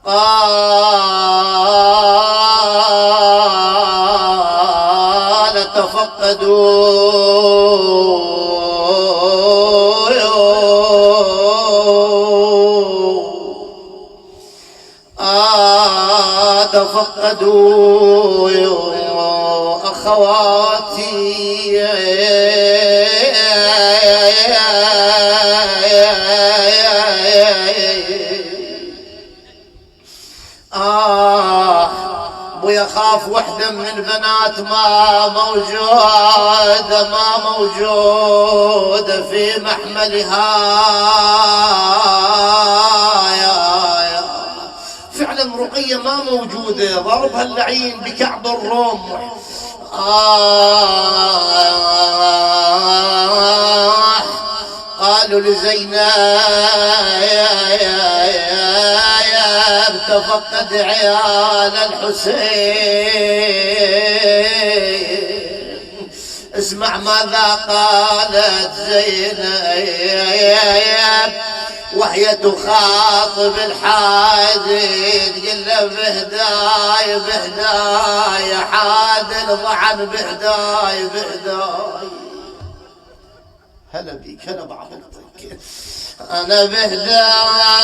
قال تفقدوا تفقدوا أخواتي ويخاف وحدة من البنات ما موجودة في محملها. فعلا رقية ما موجودة، ضربها اللعين بكعب الرمح. قالوا لزينب تفقد عيال الحسين. اسمع ماذا قالت زينب وهي تخاطب الحادي، تقول له بهداي حاد الضعن بهداي. هلا بيك، هلا بعضك، انا بهداي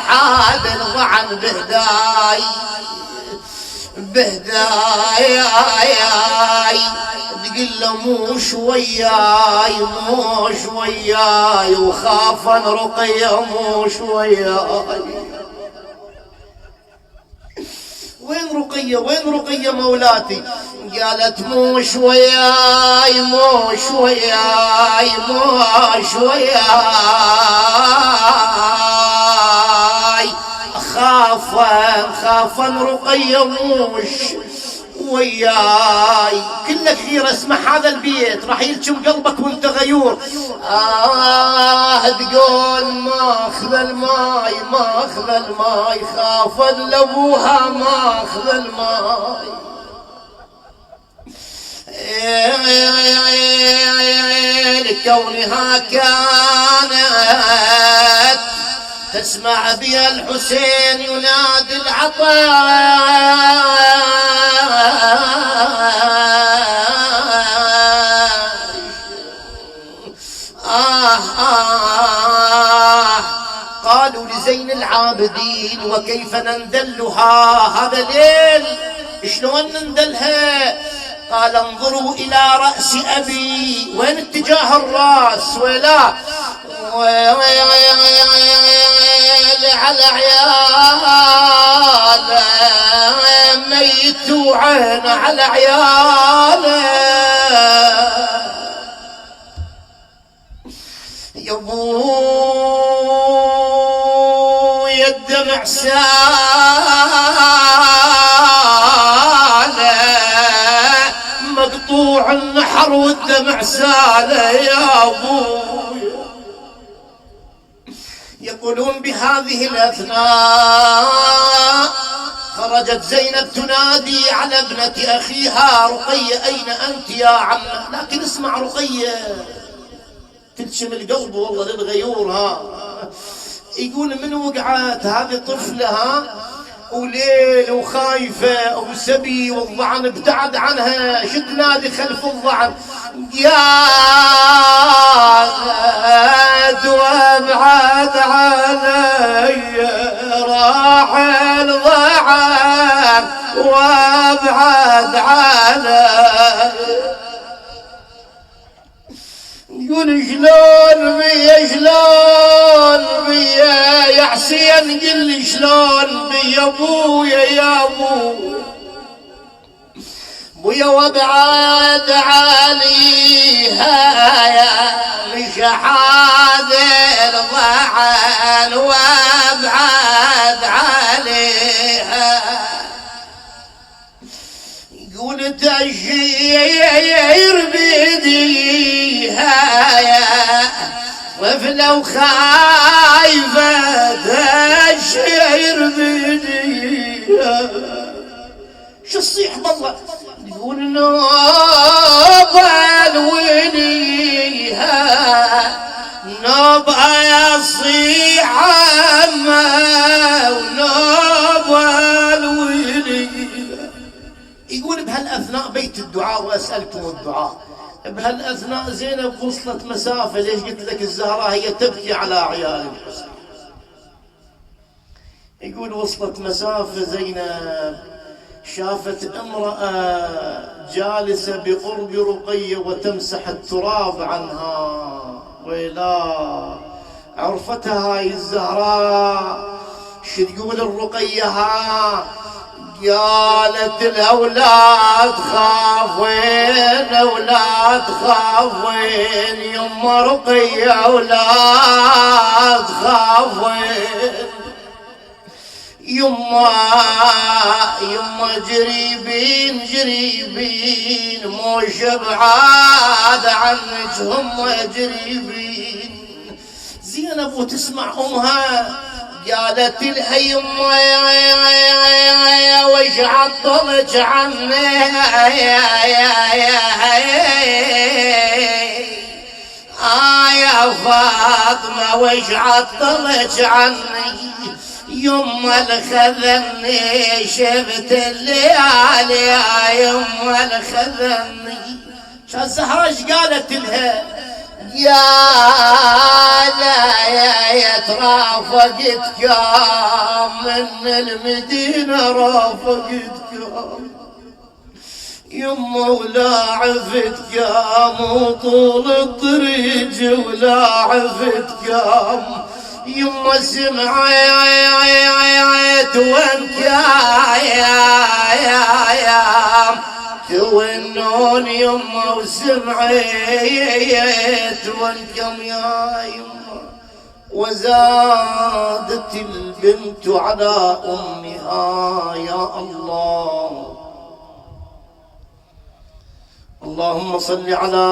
حاد الضعن بهداي. تقول له مو شوياي وخافا رقية مو شوياي. وين رقية مولاتي؟ قالت مو شوياي خافا رقية موش وياي. كلك غير اسمع هذا البيت راح يلجم قلبك وانت غيور. تقول ما اخذ الماي خافا لابوها ما اخذ الماي. لكونها كانت تسمع بها الحسين ينادي العطاء. قالوا لزين العابدين وكيف نندلها هذا ليل، شلون نندلها؟ قال انظروا إلى رأس أبي، وين اتجاه الرأس؟ ولا على عياله ميت وعين على عياله. يا ابوي الدمع ساله مقطوع النحر والدمع ساله يا ابوي. يقولون بهذه الأثناء خرجت زينب تنادي على ابنة أخيها رقية أين أنت يا عم؟ لكن اسمع رقية تلشم القلب والله للغيور. يقول من وقعت هذه طفلها وليل وخايفة وسبي والضعن ابتعد عنها. شو تنادي خلف الضعن؟ يا وابعد علي راح الضعن وابعد علي. يقول شلون بيا يا حسين قل لي شلون بيا ابويا يا ابويا وابعد عليها يا مشحاد الضعن وابعد عليها. يقول تشير بيديها وفلو خايفة تشير بيديها. شو الصيح بالله؟ يقول نوبل ولي الصيحة ونوب الويلي. يقول بهالأثناء بيت الدعاء وأسألكم الدعاء. بهالأثناء زينب وصلت مسافة، ليش قلت لك الزهراء هي تبكي على عيال الحسين. يقول وصلت مسافة زينب شافت امرأة جالسة بقرب رقية وتمسح التراب عنها، ويلا عرفتها هاي الزهراء. شو تقول الرقية ها؟ قالت الأولاد خافين، أولاد خافين، يما رقية أولاد خافين، يما جريبين جريبين، مو شبعاد عنك هم جريبين. زينب وتسمع امها قالت لها يما وش عطلك عني يا فاطمة، وش عطلك عني يما الخذني، شفت الليالي يا يما الخذني. شا الزهراء ايش قالت لها؟ يا ترافقتك من المدينة، رافقتك يما ولا عفتك مو طول الطريق، ولا عفتك يما سمعت وانك يا تونون يما، وسمعت وانكم يا يما. وزادت البنت على امها. يا الله، اللهم صل على